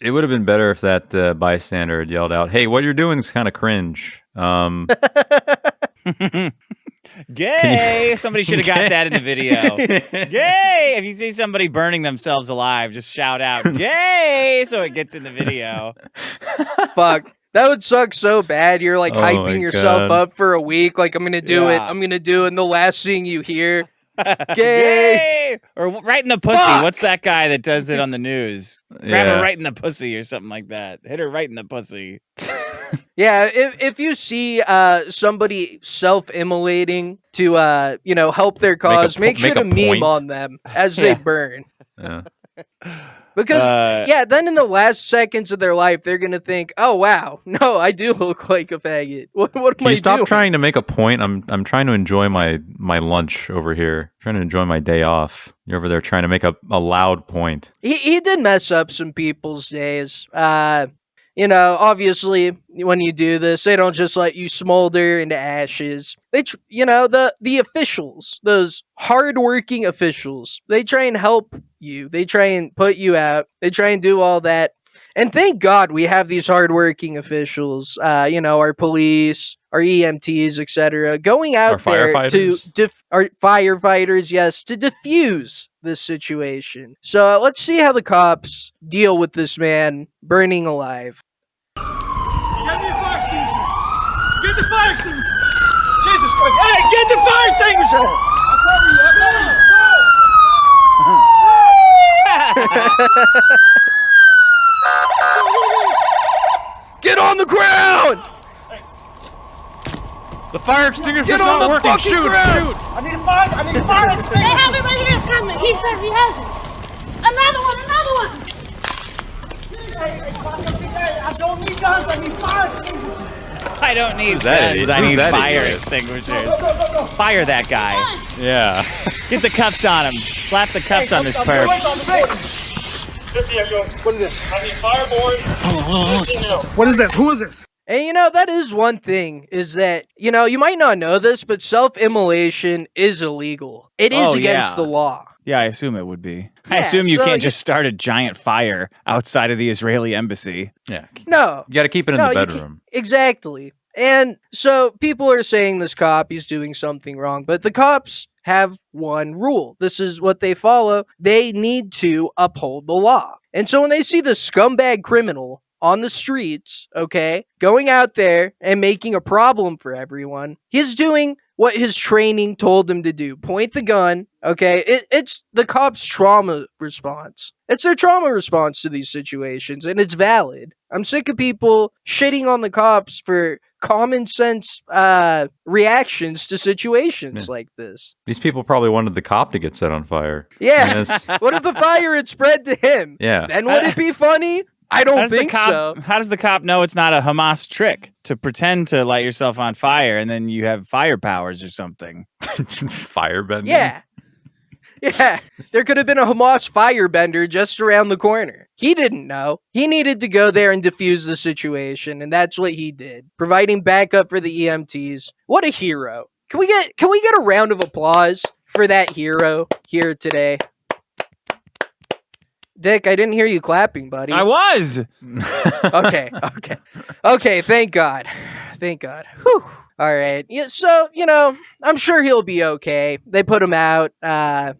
it would have been better if that bystander had yelled out, "Hey, what you're doing is kind of cringe." Gay! Somebody should have got that in the video. Gay! If you see somebody burning themselves alive, just shout out "gay" so it gets in the video. Fuck. That would suck so bad. You're like hyping yourself up for a week. Like, I'm going to do it. I'm going to do it. And the last thing you hear, gay. Or right in the pussy. Fuck. What's that guy that does it on the news? Grab her right in the pussy or something like that. Hit her right in the pussy. Yeah, if you see somebody self-immolating to help their cause, make sure to meme on them as they burn. Yeah. Because then in the last seconds of their life, they're gonna think, "Oh wow, no, I do look like a faggot. What am I doing?" Can you stop trying to make a point? I'm trying to enjoy my lunch over here. I'm trying to enjoy my day off. You're over there trying to make a loud point. He did mess up some people's days. Obviously, when you do this, they don't just let you smolder into ashes. The officials, those hardworking officials, they try and help you. They try and put you out. They try and do all that. And thank God we have these hardworking officials, our police, our EMTs, etc., going out there to our firefighters, yes, to diffuse this situation. So let's see how the cops deal with this man burning alive. Get me a fire extinguisher! Get the fire extinguisher! Jesus Christ! Hey, get the fire extinguisher! Get on the ground! The fire extinguisher's not working. Shoot! I need a fire extinguisher! They have it right here. It's coming. He said he has it. Another one. I don't need guns, I need fire extinguishers! I don't need guns. I need fire extinguishers. Go. Fire that guy. Yeah. Get the cuffs on him. Slap the cuffs on this perp. What is this? I need fireboard. What is this? Who is this? And that is one thing, is that, you might not know this, but self-immolation is illegal. It is against the law. Yeah, I assume it would be. I assume you can't just start a giant fire outside of the Israeli embassy. Yeah. No. You got to keep it in the bedroom. Exactly. And so people are saying this cop, he's doing something wrong, but the cops have one rule. This is what they follow. They need to uphold the law. And so when they see the scumbag criminal on the streets, going out there and making a problem for everyone, he's doing what his training told him to do. Point the gun, It's the cops' trauma response. It's their trauma response to these situations, and it's valid. I'm sick of people shitting on the cops for common sense reactions to situations like this. These people probably wanted the cop to get set on fire. Yeah. What if the fire had spread to him? Yeah. Then would it be funny? I don't think so. How does the cop know it's not a Hamas trick to pretend to light yourself on fire and then you have fire powers or something? Firebender? Yeah. There could have been a Hamas firebender just around the corner. He didn't know. He needed to go there and defuse the situation, and that's what he did, providing backup for the EMTs. What a hero. Can we get a round of applause for that hero here today? Dick, I didn't hear you clapping, buddy. I was. Okay, thank God. Whew. All right. Yeah, so, I'm sure he'll be okay. They put him out.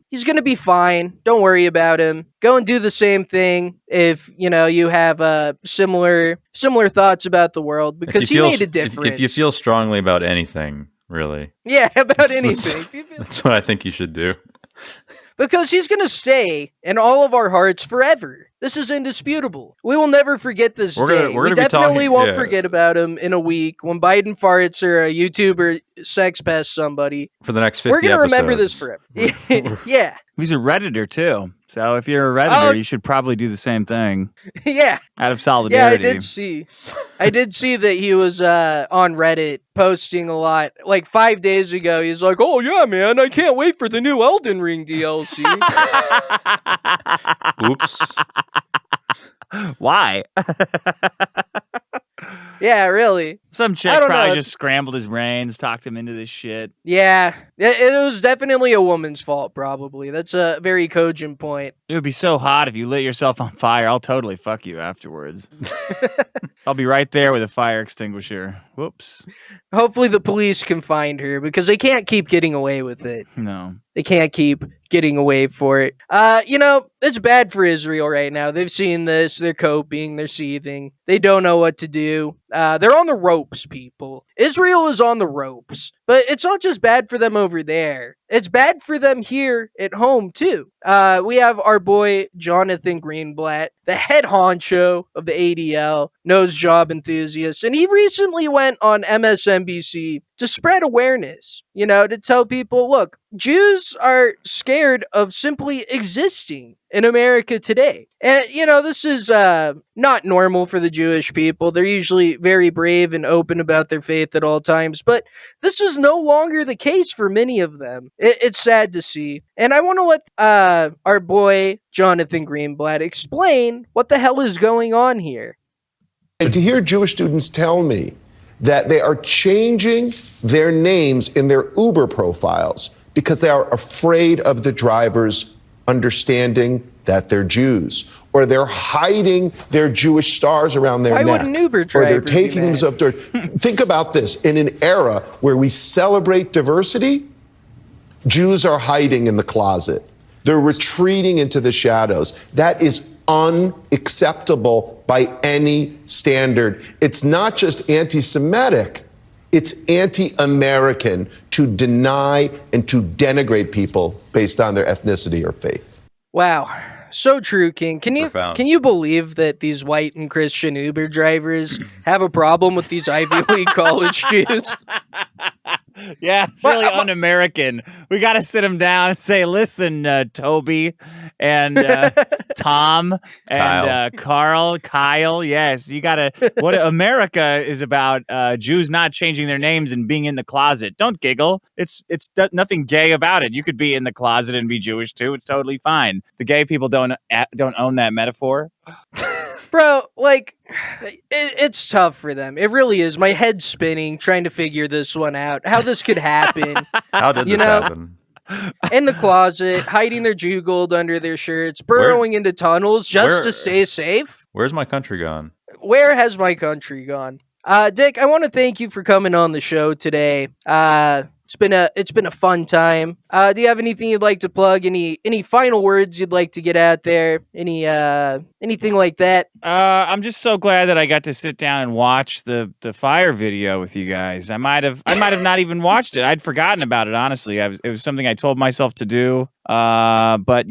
He's going to be fine. Don't worry about him. Go and do the same thing if, you have similar thoughts about the world, because he made a difference. If you feel strongly about anything, really. Yeah, about anything. That's what I think you should do. Because he's going to stay in all of our hearts forever. This is indisputable. We will never forget this day. We definitely won't forget about him in a week when Biden farts or a YouTuber sex pests somebody. For the next 50 We're going to remember episodes. this forever. Yeah. He's a Redditor, too. So if you're a Redditor, you should probably do the same thing. Yeah. Out of solidarity. Yeah, I did see that he was on Reddit posting a lot. Like 5 days ago, he's like, "Oh yeah, man, I can't wait for the new Elden Ring DLC." Oops. Why? Yeah, really. Some chick probably just scrambled his brains, talked him into this shit. Yeah, it was definitely a woman's fault, probably. That's a very cogent point. It would be so hot if you lit yourself on fire. I'll totally fuck you afterwards. I'll be right there with a fire extinguisher. Whoops. Hopefully the police can find her, because they can't keep getting away with it. No. They can't keep getting away for it. It's bad for Israel right now. They've seen this. They're coping. They're seething. They don't know what to do. They're on the ropes, people. Israel is on the ropes. But it's not just bad for them over there. It's bad for them here at home, too. We have our boy, Jonathan Greenblatt, the head honcho of the ADL, nose job enthusiast, and he recently went on MSNBC to spread awareness, to tell people, look, Jews are scared of simply existing in America today. And, this is not normal for the Jewish people. They're usually very brave and open about their faith at all times, but this is no longer the case for many of them. It's sad to see. And I want to let our boy, Jonathan Greenblatt, explain what the hell is going on here. And to hear Jewish students tell me that they are changing their names in their Uber profiles because they are afraid of the drivers understanding that they're Jews, or they're hiding their Jewish stars around their neck. Why wouldn't Uber or drivers they're taking them of Think about this. In an era where we celebrate diversity, Jews are hiding in the closet. They're retreating into the shadows. That is unacceptable by any standard. It's not just anti-Semitic. It's anti-American to deny and to denigrate people based on their ethnicity or faith. Wow. So true, King. Can you believe that these white and Christian Uber drivers have a problem with these Ivy League college Jews? Yeah, it's really un-American. We got to sit them down and say, listen, Toby and Tom and Kyle. Yes, you got to. What America is about, Jews not changing their names and being in the closet. Don't giggle. It's nothing gay about it. You could be in the closet and be Jewish too. It's totally fine. The gay people don't own that metaphor. Bro, it's tough for them. It really is. My head's spinning trying to figure this one out. How this could happen. How did this happen? In the closet, hiding their Jew gold under their shirts, burrowing into tunnels just to stay safe. Where's my country gone? Where has my country gone? Dick, I want to thank you for coming on the show today. It's been a fun time. Do you have anything you'd like to plug? Any final words you'd like to get out there? Anything like that? I'm just so glad that I got to sit down and watch the fire video with you guys. I might have not even watched it. I'd forgotten about it, honestly. It was something I told myself to do. But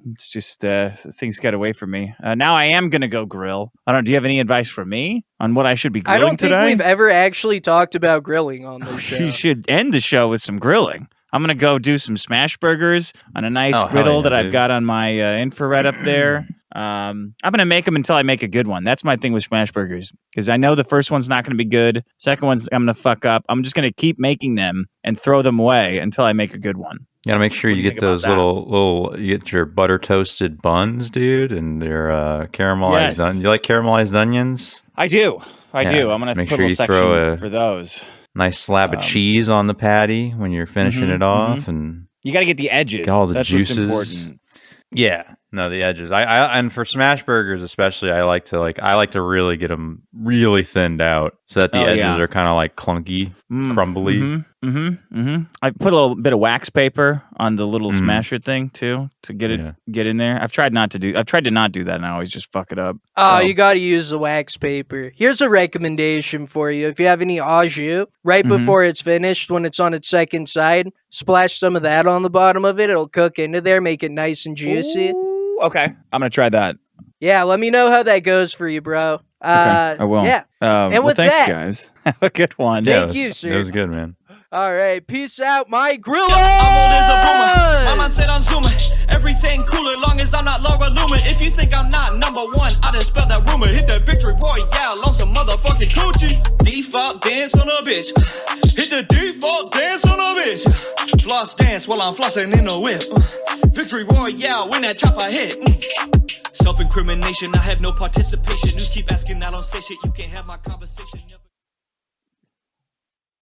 it's just things get away from me. Now I am gonna go grill. Do you have any advice for me on what I should be grilling today? I don't think we've ever actually talked about grilling on this show. You should end the show with some grilling. I'm gonna go do some smash burgers on a nice griddle that I've got on my infrared up there. I'm gonna make them until I make a good one. That's my thing with smash burgers, because I know the first one's not gonna be good. Second one's I'm gonna fuck up. I'm just gonna keep making them and throw them away until I make a good one. You gotta make sure you get those little. You get your butter toasted buns, dude, and their caramelized. Yes. You like caramelized onions? I do. I'm gonna make put sure a you section throw for those. Nice slab of cheese on the patty when you're finishing it off, and you got to get the edges. Get all the That's juices. What's important. Yeah, No, the edges. I and for smash burgers especially, I like to really get them really thinned out so that the edges are kind of like clunky, crumbly. I put a little bit of wax paper on the little smasher thing too to get it get in there. I've tried to not do that, and I always just fuck it up. Oh, you got to use the wax paper. Here's a recommendation for you: if you have any au jus, right before it's finished, when it's on its second side, splash some of that on the bottom of it. It'll cook into there, make it nice and juicy. Ooh, okay, I'm gonna try that. Yeah, let me know how that goes for you, bro. Okay, I will. Yeah. And with thanks, guys. Have a good one. Thank you, sir. It was good, man. All right, peace out, my griller. I'm old as a boomer. My mind said I'm zooming. Everything cooler, long as I'm not Laura Loomer. If you think I'm not number one, I done spelled that rumor. Hit that victory royale on some motherfucking coochie. Default dance on a bitch. Hit the default dance on a bitch. Floss dance while I'm flossing in a whip. Victory royale when that chopper hit. Self-incrimination, I have no participation. News keep asking, I don't say shit. You can't have my conversation.